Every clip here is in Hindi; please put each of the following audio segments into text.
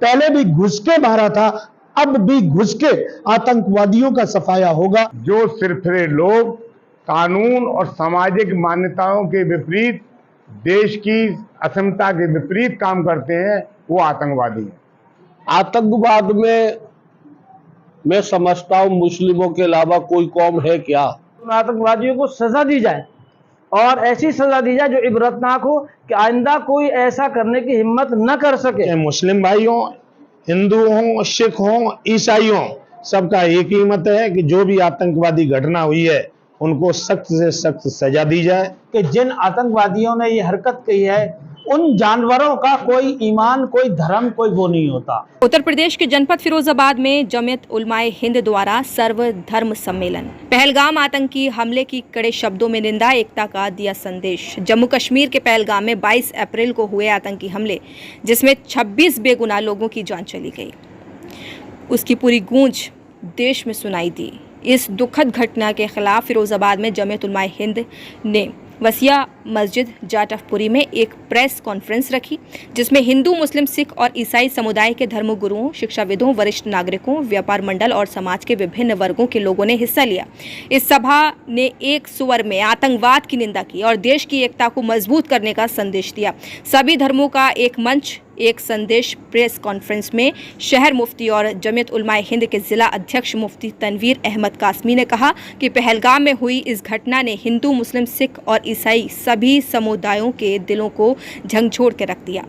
पहले भी घुस के मारा था, अब भी घुस के आतंकवादियों का सफाया होगा। जो सिरफिरे लोग कानून और सामाजिक मान्यताओं के विपरीत, देश की अक्षमता के विपरीत काम करते हैं, वो आतंकवादी हैं। आतंकवाद में मैं समझता हूँ मुस्लिमों के अलावा कोई कौम है क्या? आतंकवादियों को सजा दी जाए और ऐसी सजा दी जाए जो इबरतनाक हो कि आइंदा कोई ऐसा करने की हिम्मत न कर सके। मुस्लिम भाइयों, हिंदू हों, सिख हों, ईसाई हों, सबका एक ही मत है कि जो भी आतंकवादी घटना हुई है उनको सख्त से सख्त सजा दी जाए। कि जिन आतंकवादियों ने ये हरकत की है उन जानवरों का कोई ईमान, कोई धर्म, कोई वो नहीं होता। उत्तर प्रदेश के जनपद फिरोजाबाद में जमीयत उलमाए हिंद द्वारा सर्वधर्म सम्मेलन। पहलगाम आतंकी हमले की कड़े शब्दों में निंदा, एकता का दिया संदेश। जम्मू कश्मीर के पहलगाम में 22 अप्रैल को हुए आतंकी हमले, जिसमें 26 बेगुनाह लोगों की जान चली गई, उसकी पूरी गूंज देश में सुनाई दी। इस दुखद घटना के खिलाफ फिरोजाबाद में जमीयत उलमाए हिंद ने वसिया मस्जिद जाटफपुरी में एक प्रेस कॉन्फ्रेंस रखी, जिसमें हिंदू, मुस्लिम, सिख और ईसाई समुदाय के धर्मगुरुओं, शिक्षाविदों, वरिष्ठ नागरिकों, व्यापार मंडल और समाज के विभिन्न वर्गों के लोगों ने हिस्सा लिया। इस सभा ने एक स्वर में आतंकवाद की निंदा की और देश की एकता को मजबूत करने का संदेश दिया। सभी धर्मों का एक मंच, एक संदेश प्रेस कॉन्फ्रेंस में शहर मुफ्ती और जमीयत उलमाए हिंद के जिला अध्यक्ष मुफ्ती तनवीर अहमद कासमी ने कहा कि पहलगाम में हुई इस घटना ने हिंदू, मुस्लिम, सिख और ईसाई सभी समुदायों के दिलों को झकझोर के रख दिया।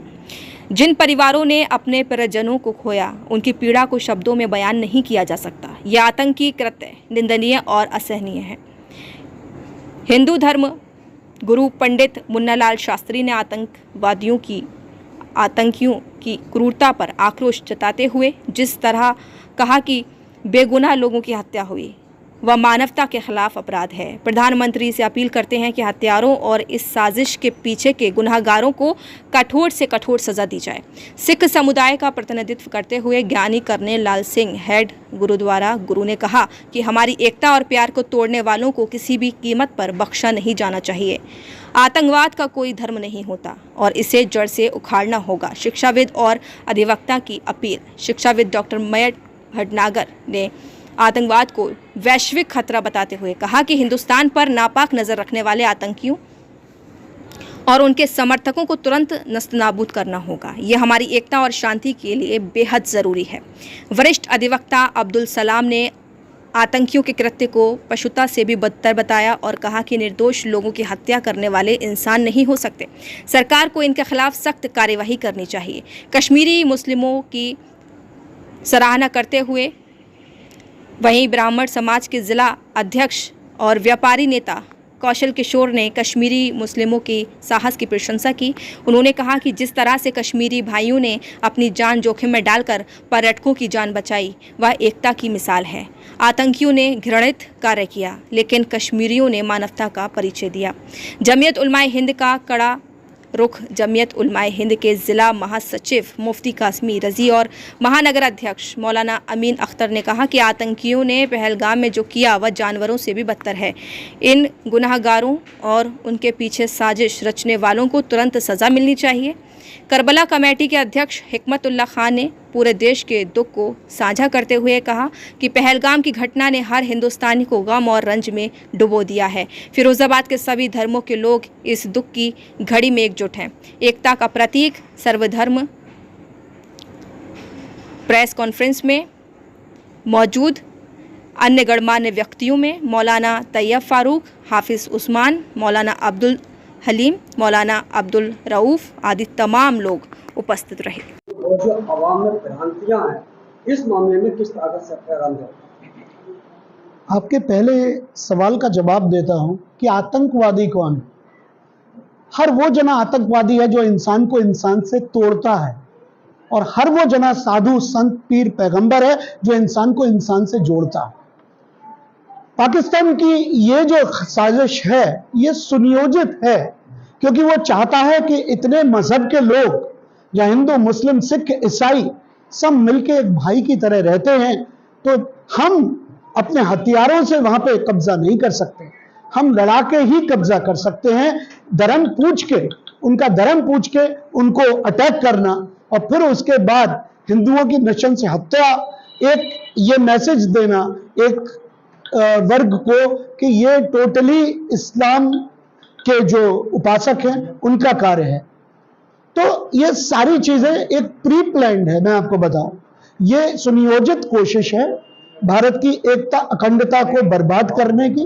जिन परिवारों ने अपने परिजनों को खोया, उनकी पीड़ा को शब्दों में बयान नहीं किया जा सकता। यह आतंकी कृत्य निंदनीय और असहनीय है। हिंदू धर्म गुरु पंडित मुन्नालाल शास्त्री ने आतंकियों की क्रूरता पर आक्रोश जताते हुए जिस तरह कहा कि बेगुनाह लोगों की हत्या हुई, वह मानवता के खिलाफ अपराध है। प्रधानमंत्री से अपील करते हैं कि हत्यारों और इस साजिश के पीछे के गुनहगारों को कठोर से कठोर सजा दी जाए। सिख समुदाय का प्रतिनिधित्व करते हुए ज्ञानी कर्नल लाल सिंह, हेड गुरुद्वारा गुरु ने कहा कि हमारी एकता और प्यार को तोड़ने वालों को किसी भी कीमत पर बख्शा नहीं जाना चाहिए। आतंकवाद का कोई धर्म नहीं होता और इसे जड़ से उखाड़ना होगा। शिक्षाविद और अधिवक्ता की अपील। शिक्षाविद डॉक्टर मयट भटनागर ने आतंकवाद को वैश्विक खतरा बताते हुए कहा कि हिंदुस्तान पर नापाक नजर रखने वाले आतंकियों और उनके समर्थकों को तुरंत नस्तनाबूद करना होगा। यह हमारी एकता और शांति के लिए बेहद ज़रूरी है। वरिष्ठ अधिवक्ता अब्दुल सलाम ने आतंकियों के कृत्य को पशुता से भी बदतर बताया और कहा कि निर्दोष लोगों की हत्या करने वाले इंसान नहीं हो सकते। सरकार को इनके खिलाफ सख्त कार्यवाही करनी चाहिए। कश्मीरी मुस्लिमों की सराहना करते हुए वहीं ब्राह्मण समाज के जिला अध्यक्ष और व्यापारी नेता कौशल किशोर ने कश्मीरी मुस्लिमों की साहस की प्रशंसा की। उन्होंने कहा कि जिस तरह से कश्मीरी भाइयों ने अपनी जान जोखिम में डालकर पर्यटकों की जान बचाई, वह एकता की मिसाल है। आतंकियों ने घृणित कार्य किया, लेकिन कश्मीरियों ने मानवता का परिचय दिया। जमीयत उलमाए हिंद का कड़ा रुख। जमीयत उलमाए हिंद के ज़िला महासचिव मुफ्ती कासमी रजी और महानगर अध्यक्ष मौलाना अमीन अख्तर ने कहा कि आतंकियों ने पहलगाम में जो किया वह जानवरों से भी बदतर है। इन गुनाहगारों और उनके पीछे साजिश रचने वालों को तुरंत सज़ा मिलनी चाहिए। करबला कमेटी के अध्यक्ष हिकमतुल्लाह खान ने पूरे देश के दुख को साझा करते हुए कहा कि पहलगाम की घटना ने हर हिंदुस्तानी को गम और रंज में डुबो दिया है। फिरोजाबाद के सभी धर्मों के लोग इस दुख की घड़ी में एकजुट हैं। एकता का प्रतीक सर्वधर्म। प्रेस कॉन्फ्रेंस में मौजूद अन्य गणमान्य व्यक्तियों में मौलाना तैयब फारूक, हाफिज उस्मान, मौलाना अब्दुल हलीम, मौलाना अब्दुल रऊफ आदि तमाम लोग उपस्थित रहे। और जो अवाम में भ्रांतियां हैं, इस मामले में किस ताकत से फैलाना है? आपके पहले सवाल का जवाब देता हूं कि आतंकवादी कौन है। हर वो जना आतंकवादी है जो इंसान को इंसान से तोड़ता है, और हर वो जना साधु, संत, पीर, पैगंबर है जो इंसान को इंसान से जोड़ता है। पाकिस्तान की ये जो साजिश है ये सुनियोजित है, क्योंकि वो चाहता है कि इतने मजहब के लोग या हिंदू, मुस्लिम, सिख, ईसाई सब मिलके एक भाई की तरह रहते हैं, तो हम अपने हथियारों से वहां पे कब्जा नहीं कर सकते। हम लड़ा के ही कब्जा कर सकते हैं। धर्म पूछ के, उनका धर्म पूछ के उनको अटैक करना और फिर उसके बाद हिंदुओं की नृशंस हत्या, एक ये मैसेज देना एक वर्ग को कि ये टोटली इस्लाम के जो उपासक हैं उनका कार्य है। तो ये सारी चीजें एक प्री प्लान्ड है। मैं आपको बताऊं, ये सुनियोजित कोशिश है भारत की एकता अखंडता को बर्बाद करने की।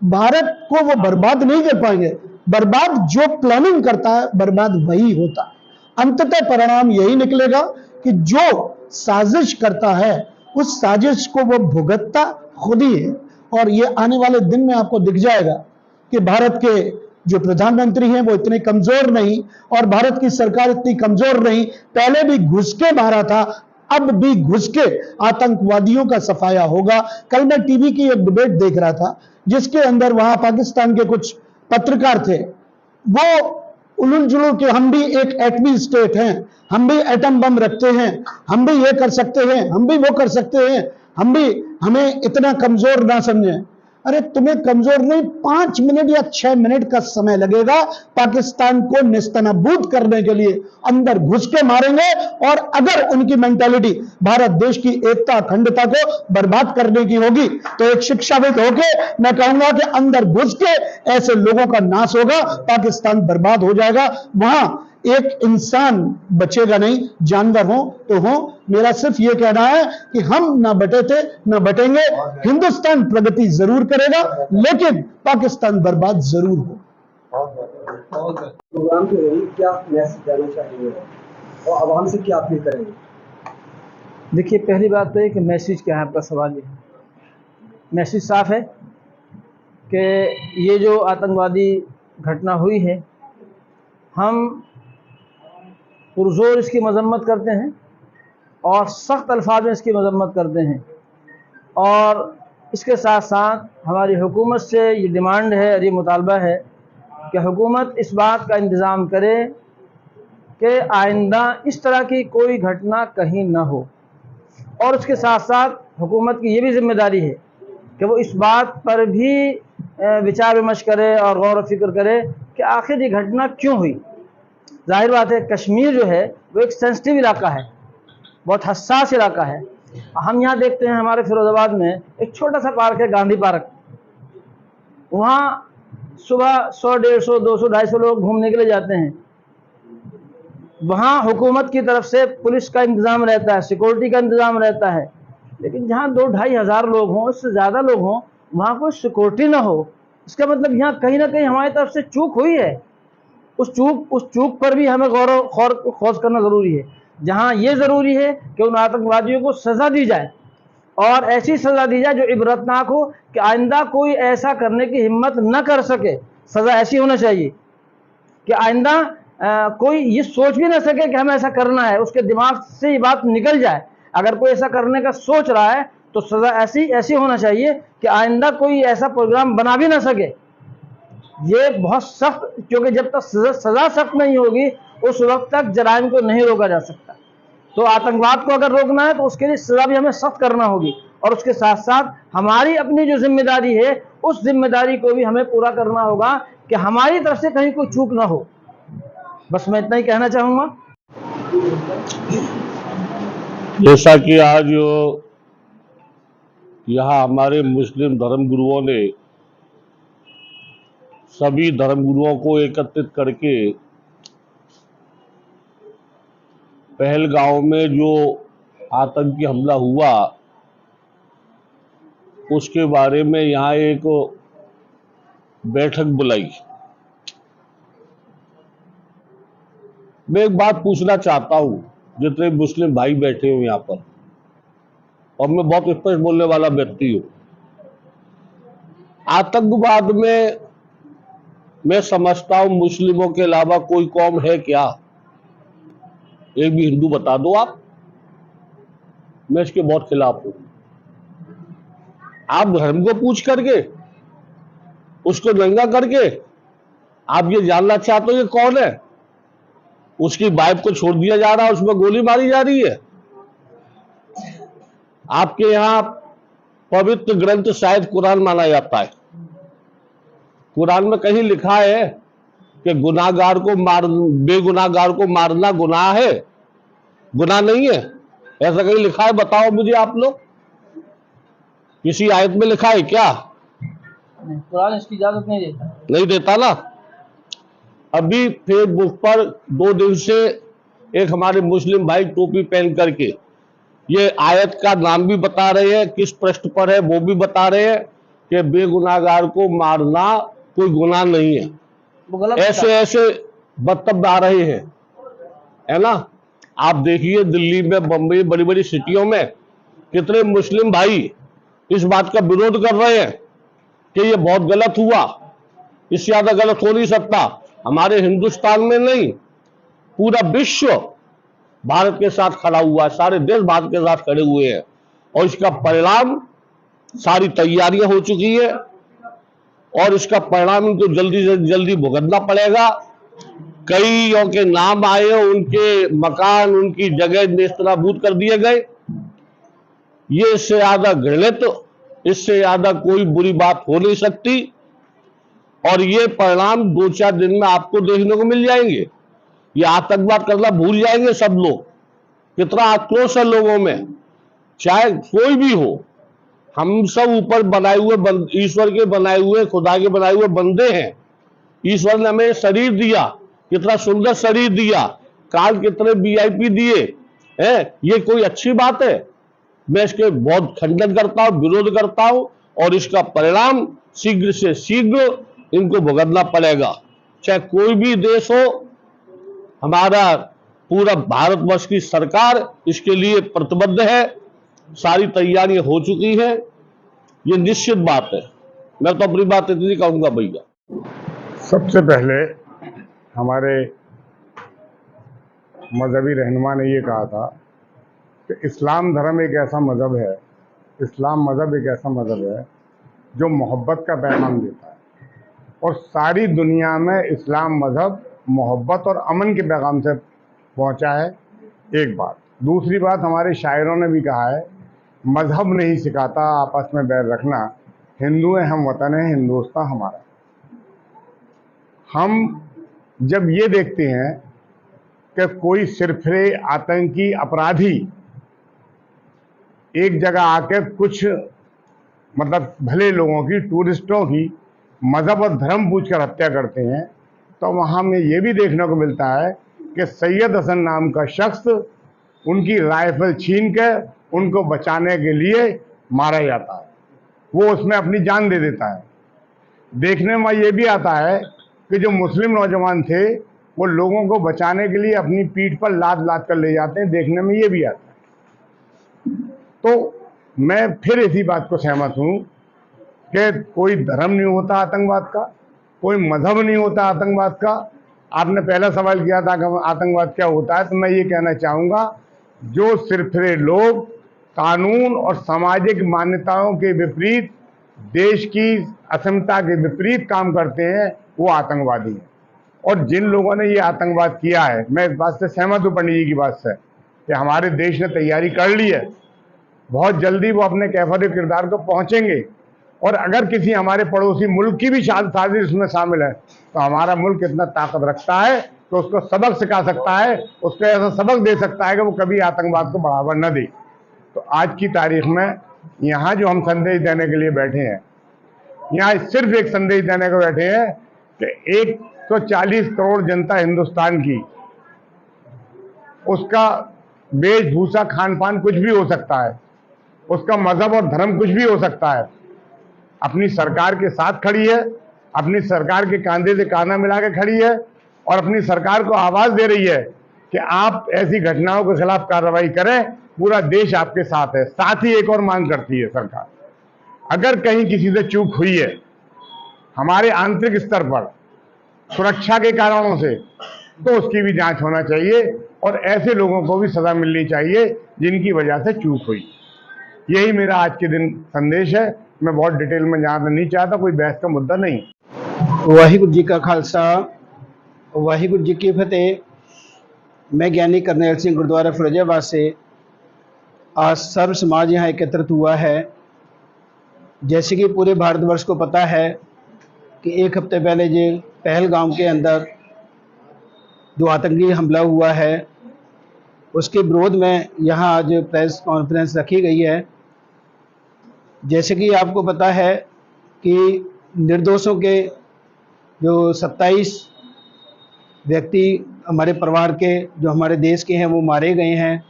भारत को वो बर्बाद नहीं कर पाएंगे, बर्बाद जो प्लानिंग करता है बर्बाद वही होता है। अंततः परिणाम यही निकलेगा कि जो साजिश करता है उस साजिश को वो भुगतता खुद ही है। और ये आने वाले दिन में आपको दिख जाएगा कि भारत के जो प्रधानमंत्री हैं वो इतने कमजोर नहीं और भारत की सरकार इतनी कमजोर नहीं। पहले भी घुस के मारा था, अब भी घुस के आतंकवादियों का सफाया होगा। कल मैं टीवी की एक डिबेट देख रहा था जिसके अंदर वहां पाकिस्तान के कुछ पत्रकार थे, वो उलूल जुलूल के हम भी एक एटमी स्टेट हैं, हम भी एटम बम रखते हैं, हम भी ये कर सकते हैं, हम भी वो कर सकते हैं, हमें इतना कमजोर ना समझें। अरे तुम्हें कमजोर नहीं, 5 मिनट या 6 मिनट का समय लगेगा पाकिस्तान को निस्तनाबूद करने के लिए। अंदर घुस के मारेंगे और अगर उनकी मेंटालिटी भारत देश की एकता अखंडता को बर्बाद करने की होगी तो एक शिक्षाविद होके मैं कहूंगा कि अंदर घुस के ऐसे लोगों का नाश होगा, पाकिस्तान बर्बाद हो जाएगा। वहां एक इंसान बचेगा नहीं, जानवर हो तो हो। मेरा सिर्फ ये कहना है कि हम ना बटे थे ना बटेंगे। हिंदुस्तान प्रगति जरूर करेगा लेकिन पाकिस्तान बर्बाद जरूर हो। प्रोग्राम के जरिए क्या मैसेज देना चाहेंगे और आवाम से क्या अपील करेंगे? देखिए, पहली बात तो है कि मैसेज क्या है, आपका सवाल ये है। मैसेज साफ है कि ये जो आतंकवादी घटना हुई है, हम पुरजोर इसकी मजम्मत करते हैं और सख्त अल्फाज में इसकी मजम्मत करते हैं। और इसके साथ साथ हमारी हुकूमत से ये डिमांड है और ये मुतालबा है कि हुकूमत इस बात का इंतज़ाम करे कि आइंदा इस तरह की कोई घटना कहीं ना हो। और उसके साथ साथ हुकूमत की ये भी ज़िम्मेदारी है कि वो इस बात पर भी विचार विमर्श करे और गौर व फिक्र करे कि आखिर ये घटना क्यों हुई। जाहिर बात है, कश्मीर जो है वो एक सेंसिटिव इलाका है, बहुत हसास इलाका है। हम यहाँ देखते हैं हमारे फिरोजाबाद में एक छोटा सा पार्क है, गांधी पार्क। वहाँ सुबह 100, 150, 200, 250 लोग घूमने के लिए जाते हैं। वहाँ हुकूमत की तरफ से पुलिस का इंतज़ाम रहता है, सिक्योरिटी का इंतज़ाम रहता है। लेकिन जहाँ 2-2.5 हज़ार लोग हों, उससे ज़्यादा लोग हों, वहाँ कोई सिक्योरिटी ना हो, इसका मतलब यहाँ कहीं ना कहीं हमारी तरफ से चूक हुई है। उस चूक पर भी हमें खोज करना ज़रूरी है। जहाँ ये ज़रूरी है कि उन आतंकवादियों को सज़ा दी जाए और ऐसी सज़ा दी जाए जो इबरतनाक हो कि आइंदा कोई ऐसा करने की हिम्मत न कर सके। सज़ा ऐसी होना चाहिए कि आइंदा कोई ये सोच भी ना सके कि हमें ऐसा करना है, उसके दिमाग से ये बात निकल जाए। अगर कोई ऐसा करने का सोच रहा है तो सज़ा ऐसी होना चाहिए कि आइंदा कोई ऐसा प्रोग्राम बना भी ना सके। ये बहुत सख्त, क्योंकि जब तक सज़ा सख्त नहीं होगी उस वक्त तक जराइम को नहीं रोका जा सकता। तो आतंकवाद को अगर रोकना है तो उसके लिए सज़ा भी हमें सख्त करना होगी। और उसके साथ साथ हमारी अपनी जो जिम्मेदारी है उस जिम्मेदारी को भी हमें पूरा करना होगा कि हमारी तरफ से कहीं कोई चूक ना हो। बस मैं इतना ही कहना चाहूँगा। जैसा कि आज यहाँ हमारे मुस्लिम धर्मगुरुओं ने सभी धर्मगुरुओं को एकत्रित करके पहलगांव में जो आतंकी हमला हुआ उसके बारे में यहाँ एक बैठक बुलाई। मैं एक बात पूछना चाहता हूँ, जितने मुस्लिम भाई बैठे हो यहाँ पर, और मैं बहुत स्पष्ट बोलने वाला व्यक्ति हूँ। आतंकवाद में मैं समझता हूँ मुस्लिमों के अलावा कोई कौम है क्या? एक भी हिंदू बता दो आप। मैं इसके बहुत खिलाफ हूं। आप धर्म को पूछ करके, उसको नंगा करके आप ये जानना चाहते हो ये कौन है, उसकी वाइफ को छोड़ दिया जा रहा है, उसमें गोली मारी जा रही है। आपके यहां पवित्र ग्रंथ शायद कुरान माना जाता है। कुरान में कहीं लिखा है कि बेगुनाहगार को मारना गुनाह है? गुनाह नहीं है। ऐसा कहीं लिखा है? बताओ मुझे आप लोग, किसी आयत में लिखा है क्या? कुरान इसकी इजाजत नहीं देता। नहीं देता ना। अभी फेसबुक पर 2 दिन से एक हमारे मुस्लिम भाई टोपी पहन करके ये आयत का नाम भी बता रहे हैं, किस पृष्ठ पर है वो भी बता रहे हैं कि बेगुनाहगार को मारना कोई गुनाह नहीं है। वो गलत ऐसे ऐसे वक्तव्य आ रहे हैं, है ना। आप देखिए दिल्ली में, बम्बई, बड़ी बड़ी सिटियों में कितने मुस्लिम भाई इस बात का विरोध कर रहे हैं कि ये बहुत गलत हुआ, इससे ज्यादा गलत हो नहीं सकता। हमारे हिंदुस्तान में नहीं, पूरा विश्व भारत के साथ खड़ा हुआ है, सारे देश भारत के साथ खड़े हुए हैं और इसका परिणाम, सारी तैयारियां हो चुकी है और इसका परिणाम इनको जल्दी से जल्दी भुगतना पड़ेगा। कईयों के नाम आए, उनके मकान, उनकी जगह नेस्तनाबूद कर दिए गए। ये इससे ज्यादा घृणित, इससे ज्यादा कोई बुरी बात हो नहीं सकती और ये परिणाम 2-4 दिन में आपको देखने को मिल जाएंगे। ये आतंकवाद करना भूल जाएंगे सब लोग। कितना आक्रोश है लोगों में, चाहे कोई भी हो। हम सब ऊपर बनाए हुए, ईश्वर के बनाए हुए, खुदा के बनाए हुए बंदे हैं। ईश्वर ने हमें शरीर दिया, कितना सुंदर शरीर दिया, काल कितने VIP दिए हैं। ये कोई अच्छी बात है? मैं इसके बहुत खंडन करता हूं, विरोध करता हूं और इसका परिणाम शीघ्र से शीघ्र इनको भुगतना पड़ेगा, चाहे कोई भी देश हो। हमारा पूरा भारतवर्ष की सरकार इसके लिए प्रतिबद्ध है, सारी तैयारियां हो चुकी हैं, ये निश्चित बात है। मैं तो अपनी बात इतनी कहूंगा भैया। सबसे पहले हमारे मजहबी रहनुमा ने ये कहा था कि इस्लाम धर्म एक ऐसा मज़हब है, इस्लाम मज़हब एक ऐसा मज़हब है जो मोहब्बत का पैगाम देता है और सारी दुनिया में इस्लाम मज़हब मोहब्बत और अमन के पैगाम से पहुंचा है। एक बात। दूसरी बात, हमारे शायरों ने भी कहा है, मज़हब नहीं सिखाता आपस में बैर रखना, हिंदू हैं हम, वतन है हिंदुस्तान हमारा। हम जब ये देखते हैं कि कोई सिरफिरे आतंकी अपराधी एक जगह आकर कुछ मतलब भले लोगों की, टूरिस्टों की मज़हब और धर्म पूछकर हत्या करते हैं, तो वहाँ में ये भी देखने को मिलता है कि सैयद हसन नाम का शख्स उनकी राइफल छीन कर उनको बचाने के लिए मारा जाता है, वो उसमें अपनी जान दे देता है। देखने में ये भी आता है कि जो मुस्लिम नौजवान थे वो लोगों को बचाने के लिए अपनी पीठ पर लाद लाद कर ले जाते हैं, देखने में ये भी आता है। तो मैं फिर इसी बात को सहमत हूँ कि कोई धर्म नहीं होता आतंकवाद का, कोई मज़हब नहीं होता आतंकवाद का। आपने पहला सवाल किया था कि आतंकवाद क्या होता है, तो मैं ये कहना चाहूँगा, जो सिरफिरे लोग कानून और सामाजिक मान्यताओं के विपरीत, देश की अक्षमता के विपरीत काम करते हैं, वो आतंकवादी हैं। और जिन लोगों ने ये आतंकवाद किया है, मैं इस बात से सहमत हूँ पंडित जी की बात से कि हमारे देश ने तैयारी कर ली है, बहुत जल्दी वो अपने कैफर किरदार को पहुँचेंगे। और अगर किसी हमारे पड़ोसी मुल्क की भी साजिश इसमें शामिल है, तो हमारा मुल्क इतना ताकत रखता है तो उसको सबक सिखा सकता है, उसको ऐसा सबक दे सकता है कि वो कभी आतंकवाद को बढ़ावा न दे। तो आज की तारीख में यहाँ जो हम संदेश देने के लिए बैठे हैं, यहाँ सिर्फ एक संदेश देने को बैठे हैं कि 140 करोड़ जनता हिंदुस्तान की, उसका वेशभूषा, खान पान कुछ भी हो सकता है, उसका मजहब और धर्म कुछ भी हो सकता है, अपनी सरकार के साथ खड़ी है, अपनी सरकार के कंधे से कांधा मिला के खड़ी है और अपनी सरकार को आवाज दे रही है कि आप ऐसी घटनाओं के खिलाफ कार्रवाई करें, पूरा देश आपके साथ है। साथ ही एक और मांग करती है सरकार, अगर कहीं किसी से चूक हुई है हमारे आंतरिक स्तर पर सुरक्षा के कारणों से, तो उसकी भी जांच होना चाहिए और ऐसे लोगों को भी सजा मिलनी चाहिए जिनकी वजह से चूक हुई। यही मेरा आज के दिन संदेश है। मैं बहुत डिटेल में जाना नहीं चाहता, कोई बहस का मुद्दा नहीं। वाहिगुरु जी का खालसा, वाहिगुरु जी की फतेह। मैं ज्ञानी करनैल सिंह गुरुद्वारा फिरोजाबाद से आज सर्व समाज यहाँ एकत्रित हुआ है। जैसे कि पूरे भारतवर्ष को पता है कि एक हफ्ते पहले जो पहलगाम के अंदर जो आतंकी हमला हुआ है, उसके विरोध में यहाँ आज प्रेस कॉन्फ्रेंस रखी गई है। जैसे कि आपको पता है कि निर्दोषों के जो 27 व्यक्ति हमारे परिवार के, जो हमारे देश के हैं, वो मारे गए हैं।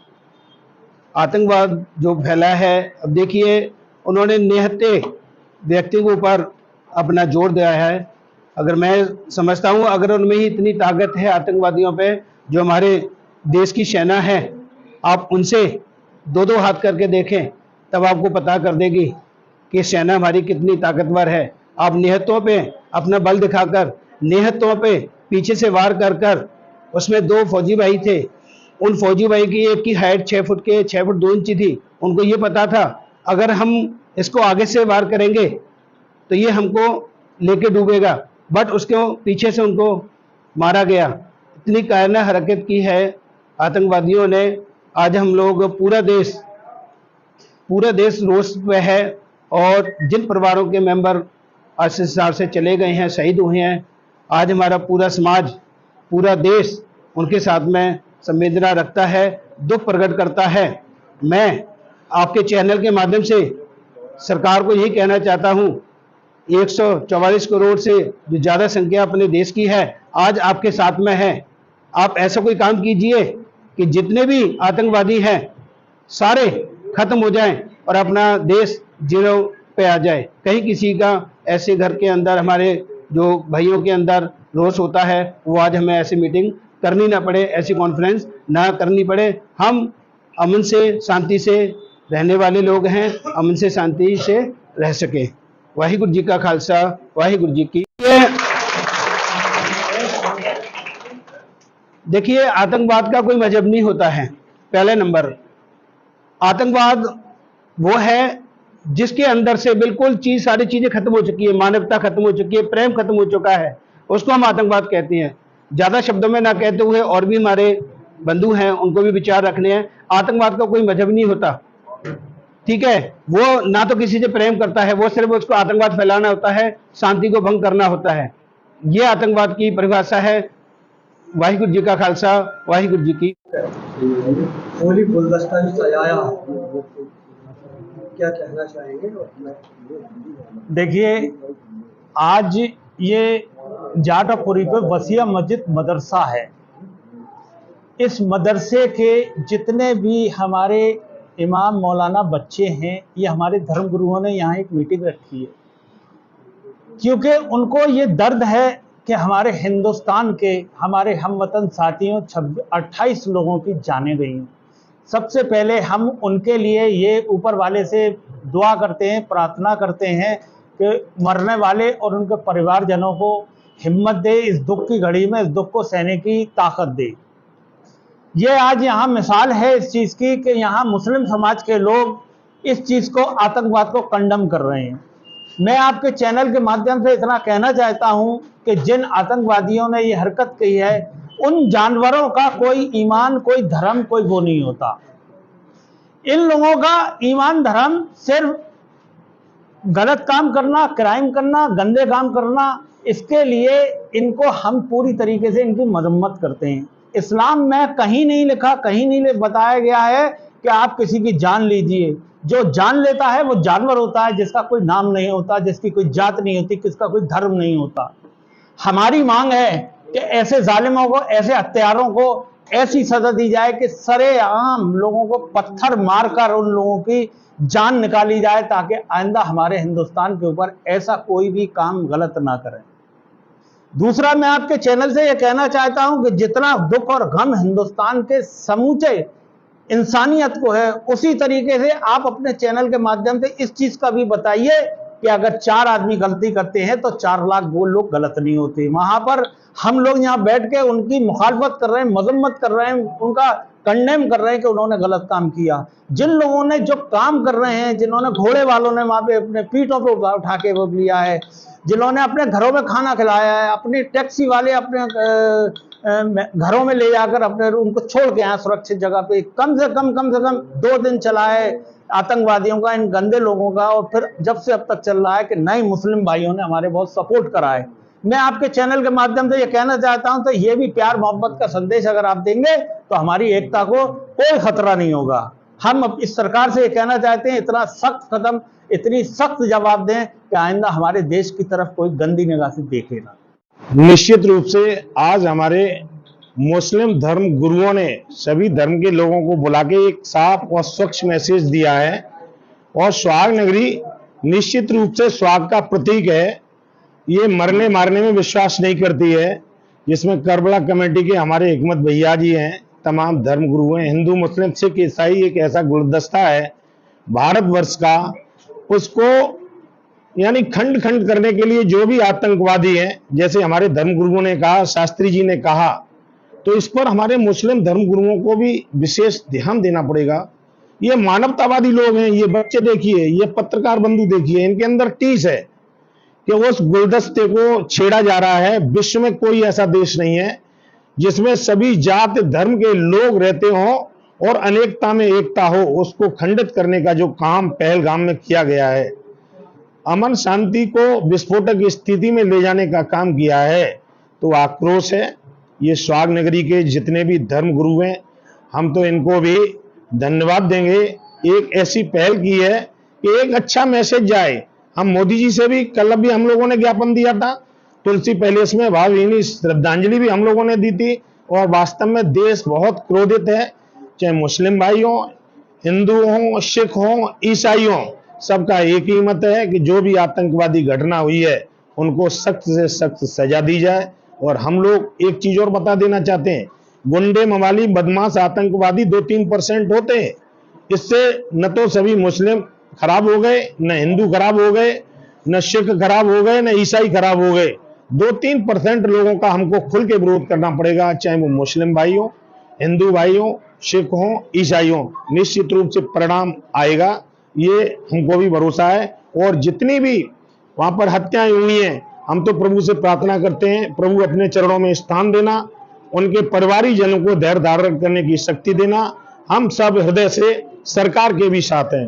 आतंकवाद जो फैला है, अब देखिए उन्होंने निहत्थे व्यक्ति के ऊपर अपना जोर दिया है। अगर मैं समझता हूँ अगर उनमें ही इतनी ताकत है आतंकवादियों पे, जो हमारे देश की सेना है, आप उनसे दो दो हाथ करके देखें तब आपको पता कर देगी कि सेना हमारी कितनी ताकतवर है। आप निहत्तों पे अपना बल दिखाकर, निहत्तों पे पीछे से वार कर कर, उसमें 2 फौजी भाई थे, उन फौजी भाई की एक की हाइट 6 फुट 2 इंच थी। उनको ये पता था अगर हम इसको आगे से वार करेंगे तो ये हमको लेके डूबेगा, बट उसके पीछे से उनको मारा गया। इतनी कायरना हरकत की है आतंकवादियों ने। आज हम लोग पूरा देश रोष में है, और जिन परिवारों के मेंबर आज संसार से चले गए हैं, शहीद हुए हैं, आज हमारा पूरा समाज, पूरा देश उनके साथ में संवेदना रखता है, दुख प्रकट करता है। मैं आपके चैनल के माध्यम से सरकार को यही कहना चाहता हूँ, 144 करोड़ से जो ज़्यादा संख्या अपने देश की है, आज आपके साथ में है। आप ऐसा कोई काम कीजिए कि जितने भी आतंकवादी हैं सारे खत्म हो जाएं और अपना देश जीरो पे आ जाए। कहीं किसी का ऐसे घर के अंदर, हमारे जो भाइयों के अंदर रोष होता है, वो आज हमें ऐसी मीटिंग करनी ना पड़े, ऐसी कॉन्फ्रेंस ना करनी पड़े। हम अमन से, शांति से रहने वाले लोग हैं, अमन से, शांति से रह सके। वाहिगुरु जी का खालसा, वाहिगुरु जी की। देखिए, आतंकवाद का कोई मजहब नहीं होता है। पहले नंबर, आतंकवाद वो है जिसके अंदर से बिल्कुल सारी चीजें खत्म हो चुकी है, मानवता खत्म हो चुकी है, प्रेम खत्म हो चुका है, उसको हम आतंकवाद कहते हैं। ज्यादा शब्दों में ना कहते हुए, और भी हमारे बंधु हैं, उनको भी विचार रखने हैं। आतंकवाद का कोई मजहब नहीं होता, ठीक है। वो ना तो किसी से प्रेम करता है, वो सिर्फ उसको आतंकवाद फैलाना होता है, शांति को भंग करना होता है। ये आतंकवाद की परिभाषा है। वाहिगुरु जी का खालसा, वाहिगुरु जी की। होली गुलदस्ता भी सजाया, क्या कहना चाहेंगे? देखिए, आज ये जाटापुरी पे वसीया मस्जिद मदरसा है। इस मदरसे के जितने भी हमारे इमाम मौलाना बच्चे हैं, ये हमारे धर्म गुरुओं ने यहाँ एक मीटिंग रखी है, क्योंकि उनको ये दर्द है कि हमारे हिंदुस्तान के, हमारे हमवतन साथियों 28 लोगों की जानें गई हैं। सबसे पहले हम उनके लिए ये ऊपर वाले से दुआ करते हैं, प्रार्थना करते हैं कि मरने वाले और उनके परिवारजनों को हिम्मत दे, इस दुख की घड़ी में इस दुख को सहने की ताकत दे। ये आज यहाँ मिसाल है इस चीज़ की कि यहाँ मुस्लिम समाज के लोग इस चीज़ को, आतंकवाद को कंडम कर रहे हैं। मैं आपके चैनल के माध्यम से इतना कहना चाहता हूँ कि जिन आतंकवादियों ने ये हरकत की है, उन जानवरों का कोई ईमान, कोई धर्म, कोई वो नहीं होता। इन लोगों का ईमान, धर्म सिर्फ गलत काम करना, क्राइम करना, गंदे काम करना, इसके लिए इनको हम पूरी तरीके से इनकी मजम्मत करते हैं। इस्लाम में कहीं नहीं लिखा, कहीं नहीं बताया गया है कि आप किसी की जान लीजिए। जो जान लेता है वो जानवर होता है, जिसका कोई नाम नहीं होता, जिसकी कोई जात नहीं होती, किसका कोई धर्म नहीं होता। हमारी मांग है कि ऐसे जालिमों को, ऐसे हत्यारों को ऐसी सजा दी जाए कि सरेआम लोगों को पत्थर मारकर उन लोगों की जान निकाली जाए, ताकि आइंदा हमारे हिंदुस्तान के ऊपर ऐसा कोई भी काम गलत ना करें। दूसरा, मैं आपके चैनल से यह कहना चाहता हूं कि जितना दुख और गम हिंदुस्तान के समूचे इंसानियत को है, उसी तरीके से आप अपने चैनल के माध्यम से इस चीज का भी बताइए कि अगर 4 आदमी गलती करते हैं तो 4 लाख वो लोग गलत नहीं होते। वहां पर हम लोग यहाँ बैठ के उनकी मुखालफत कर रहे हैं, मजम्मत कर रहे हैं, उनका कंडेम कर रहे हैं कि उन्होंने गलत काम किया। जिन लोगों ने जो काम कर रहे हैं, जिन्होंने घोड़े वालों ने वहां पे अपने पीठों पे उठा के वो लिया है, जिन्होंने अपने घरों में खाना खिलाया है, अपनी टैक्सी वाले अपने घरों में ले जाकर अपने उनको छोड़ के आए सुरक्षित जगह पे, कम से कम 2 दिन चला है आतंकवादियों का, इन गंदे लोगों का। और फिर जब से अब तक चल रहा है कि नए मुस्लिम भाइयों ने हमारे बहुत सपोर्ट करा है। मैं आपके चैनल के माध्यम से ये कहना चाहता हूं, तो ये भी प्यार मोहब्बत का संदेश अगर आप देंगे तो हमारी एकता को कोई खतरा नहीं होगा। हम अब इस सरकार से ये कहना चाहते हैं, इतना सख्त कदम, इतनी सख्त जवाब दें कि आइंदा हमारे देश की तरफ कोई गंदी निगाह से देखे ना। निश्चित रूप से आज हमारे मुस्लिम धर्म गुरुओं ने सभी धर्म के लोगों को बुला के एक साफ और स्वच्छ मैसेज दिया है, और सुहाग नगरी निश्चित रूप से सुहाग का प्रतीक है। ये मरने मारने में विश्वास नहीं करती है, जिसमें करबला कमेटी के हमारे हिकमत भैया जी हैं, तमाम धर्म गुरु हैं, हिंदू मुस्लिम सिख ईसाई एक ऐसा गुलदस्ता है भारतवर्ष का, उसको यानी खंड खंड करने के लिए जो भी आतंकवादी हैं, जैसे हमारे धर्म गुरुओं ने कहा, शास्त्री जी ने कहा, तो इस पर हमारे मुस्लिम धर्म गुरुओं को भी विशेष ध्यान देना पड़ेगा। ये मानवतावादी लोग हैं, ये बच्चे देखिए, ये पत्रकार बंधु देखिए, इनके अंदर टीस है कि उस गुलदस्ते को छेड़ा जा रहा है। विश्व में कोई ऐसा देश नहीं है जिसमें सभी जात धर्म के लोग रहते हों और अनेकता में एकता हो। उसको खंडित करने का जो काम पहलगाम में किया गया है, अमन शांति को विस्फोटक स्थिति में ले जाने का काम किया है, तो आक्रोश है। ये सुहाग नगरी के जितने भी धर्म गुरु हैं, हम तो इनको भी धन्यवाद देंगे। एक ऐसी पहल की है कि एक अच्छा मैसेज जाए। हम मोदी जी से भी कल भी हम लोगों ने ज्ञापन दिया था, तुलसी पैलेस में भावभीनी श्रद्धांजलि भी हम लोगों ने दी थी, और वास्तव में देश बहुत क्रोधित है, चाहे मुस्लिम भाई हो, हिंदू हो, सिख हो, ईसाई हो, सबका एक ही मत है कि जो भी आतंकवादी घटना हुई है उनको सख्त से सख्त सजा दी जाए। और हम लोग एक चीज और बता देना चाहते हैं, गुंडे मवाली बदमाश आतंकवादी 2-3% होते हैं, इससे न तो सभी मुस्लिम खराब हो गए, न हिंदू खराब हो गए, न सिख खराब हो गए, न ईसाई खराब हो गए। 2-3% लोगों का हमको खुल के विरोध करना पड़ेगा, चाहे वो मुस्लिम भाई हो, हिंदू भाई हो, सिख हो, ईसाई हो। निश्चित रूप से परिणाम आएगा, ये हमको भी भरोसा है। और जितनी भी वहां पर हत्याएं हुई हैं, हम तो प्रभु से प्रार्थना करते हैं, प्रभु अपने चरणों में स्थान देना, उनके परिवारीजनों को धैर्य धारण करने की शक्ति देना। हम सब हृदय से सरकार के भी साथ हैं।